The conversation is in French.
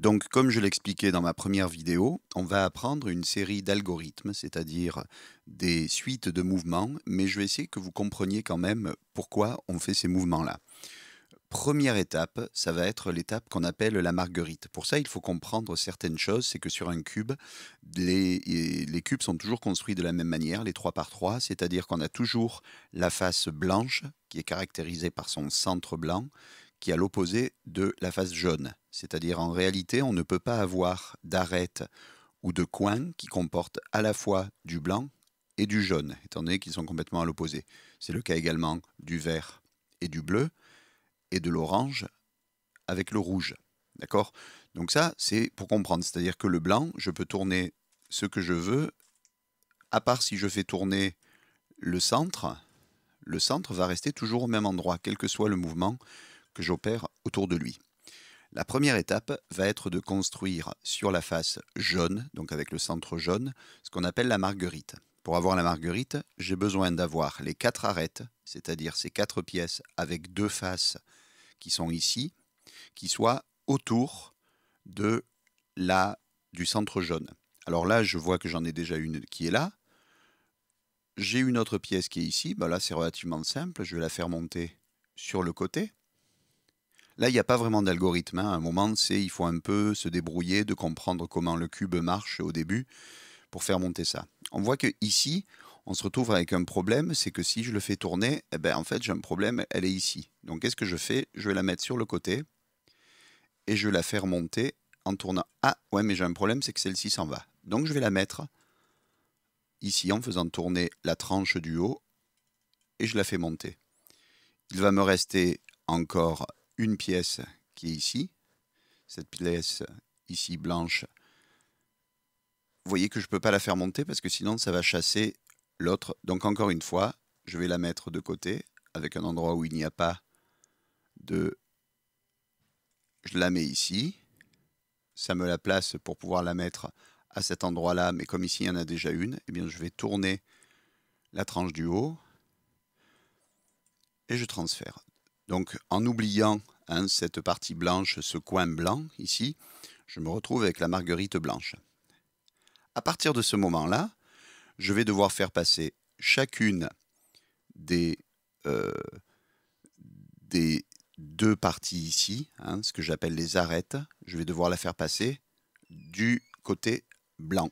Donc, comme je l'expliquais dans ma première vidéo, on va apprendre une série d'algorithmes, c'est-à-dire des suites de mouvements, mais je vais essayer que vous compreniez quand même pourquoi on fait ces mouvements-là. Première étape, ça va être l'étape qu'on appelle la marguerite. Pour ça, il faut comprendre certaines choses, c'est que sur un cube, les cubes sont toujours construits de la même manière, les 3 par 3, c'est-à-dire qu'on a toujours la face blanche, qui est caractérisée par son centre blanc, qui est à l'opposé de la face jaune. C'est-à-dire en réalité, on ne peut pas avoir d'arête ou de coin qui comporte à la fois du blanc et du jaune, étant donné qu'ils sont complètement à l'opposé. C'est le cas également du vert et du bleu, et de l'orange avec le rouge. D'accord? Donc ça, c'est pour comprendre. C'est-à-dire que le blanc, je peux tourner ce que je veux, à part si je fais tourner le centre va rester toujours au même endroit, quel que soit le mouvement que j'opère autour de lui. La première étape va être de construire sur la face jaune, donc avec le centre jaune, ce qu'on appelle la marguerite. Pour avoir la marguerite, j'ai besoin d'avoir les 4 arêtes, c'est-à-dire ces 4 pièces avec 2 faces qui sont ici, qui soient autour de du centre jaune. Alors là, je vois que j'en ai déjà une qui est là. J'ai une autre pièce qui est ici. Ben là, c'est relativement simple. Je vais la faire monter sur le côté. Là, il n'y a pas vraiment d'algorithme, hein. À un moment, il faut un peu se débrouiller, de comprendre comment le cube marche au début pour faire monter ça. On voit que ici, on se retrouve avec un problème, c'est que si je le fais tourner, eh ben, en fait, j'ai un problème, elle est ici. Donc, qu'est-ce que je fais? Je vais la mettre sur le côté et je vais la faire monter en tournant. Ah, ouais, mais j'ai un problème, c'est que celle-ci s'en va. Donc, je vais la mettre ici en faisant tourner la tranche du haut et je la fais monter. Il va me rester encore une pièce qui est ici, cette pièce ici blanche. Vous voyez que je ne peux pas la faire monter parce que sinon ça va chasser l'autre. Donc encore une fois, je vais la mettre de côté avec un endroit où il n'y a pas de... Je la mets ici. Ça me la place pour pouvoir la mettre à cet endroit-là, mais comme ici il y en a déjà une, eh bien je vais tourner la tranche du haut et je transfère. Donc en oubliant cette partie blanche, ce coin blanc ici, je me retrouve avec la marguerite blanche. À partir de ce moment-là, je vais devoir faire passer chacune des, euh, des 2 parties ici, ce que j'appelle les arêtes, je vais devoir la faire passer du côté blanc.